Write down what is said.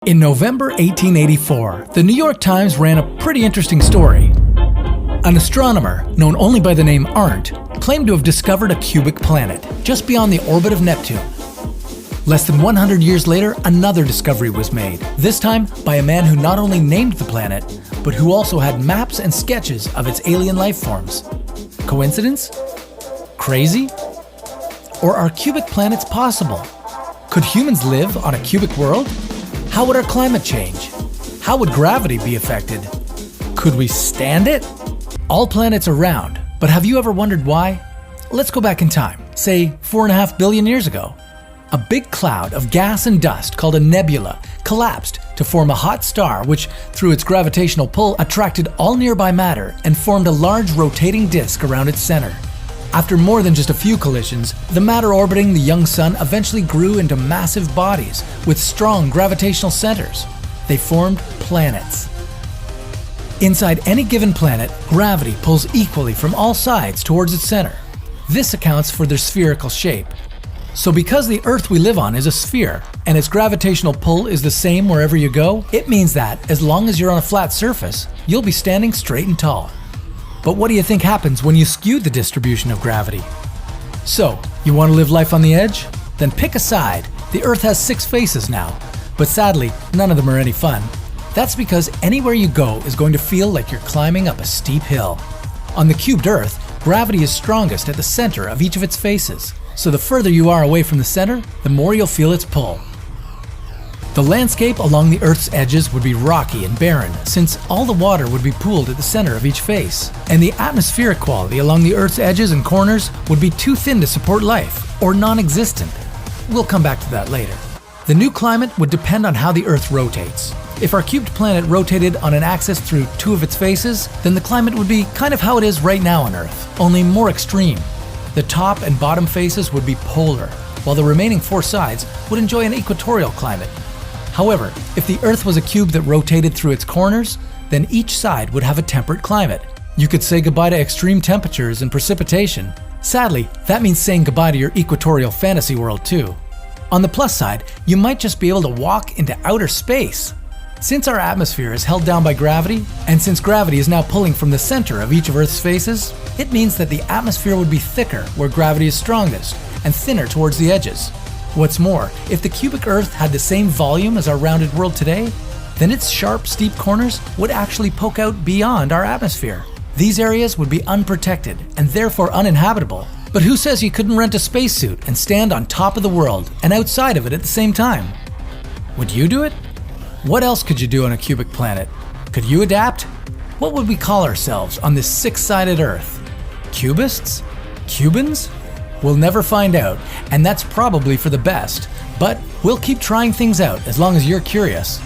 In November 1884, the New York Times ran a pretty interesting story. An astronomer, known only by the name Arndt, claimed to have discovered a cubic planet just beyond the orbit of Neptune. Less than 100 years later, another discovery was made, this time by a man who not only named the planet, but who also had maps and sketches of its alien life forms. Coincidence? Crazy? Or are cubic planets possible? Could humans live on a cubic world? How would our climate change? How would gravity be affected? Could we stand it? All planets are round, but have you ever wondered why? Let's go back in time, say 4.5 billion years ago. A big cloud of gas and dust called a nebula collapsed to form a hot star which, through its gravitational pull, attracted all nearby matter and formed a large rotating disk around its center. After more than just a few collisions, the matter orbiting the young sun eventually grew into massive bodies with strong gravitational centers. They formed planets. Inside any given planet, gravity pulls equally from all sides towards its center. This accounts for their spherical shape. So because the Earth we live on is a sphere, and its gravitational pull is the same wherever you go, it means that, as long as you're on a flat surface, you'll be standing straight and tall. But what do you think happens when you skew the distribution of gravity? So, you want to live life on the edge? Then pick a side. The Earth has 6 faces now, but sadly, none of them are any fun. That's because anywhere you go is going to feel like you're climbing up a steep hill. On the cubed Earth, gravity is strongest at the center of each of its faces, so the further you are away from the center, the more you'll feel its pull. The landscape along the Earth's edges would be rocky and barren, since all the water would be pooled at the center of each face, and the atmospheric quality along the Earth's edges and corners would be too thin to support life, or non-existent. We'll come back to that later. The new climate would depend on how the Earth rotates. If our cubed planet rotated on an axis through 2 of its faces, then the climate would be kind of how it is right now on Earth, only more extreme. The top and bottom faces would be polar, while the remaining 4 sides would enjoy an equatorial climate. However, if the Earth was a cube that rotated through its corners, then each side would have a temperate climate. You could say goodbye to extreme temperatures and precipitation. Sadly, that means saying goodbye to your equatorial fantasy world too. On the plus side, you might just be able to walk into outer space. Since our atmosphere is held down by gravity, and since gravity is now pulling from the center of each of Earth's faces, it means that the atmosphere would be thicker where gravity is strongest, and thinner towards the edges. What's more, if the cubic Earth had the same volume as our rounded world today, then its sharp, steep corners would actually poke out beyond our atmosphere. These areas would be unprotected and therefore uninhabitable. But who says you couldn't rent a spacesuit and stand on top of the world and outside of it at the same time? Would you do it? What else could you do on a cubic planet? Could you adapt? What would we call ourselves on this 6-sided Earth? Cubists? Cubans? We'll never find out, and that's probably for the best. But we'll keep trying things out as long as you're curious.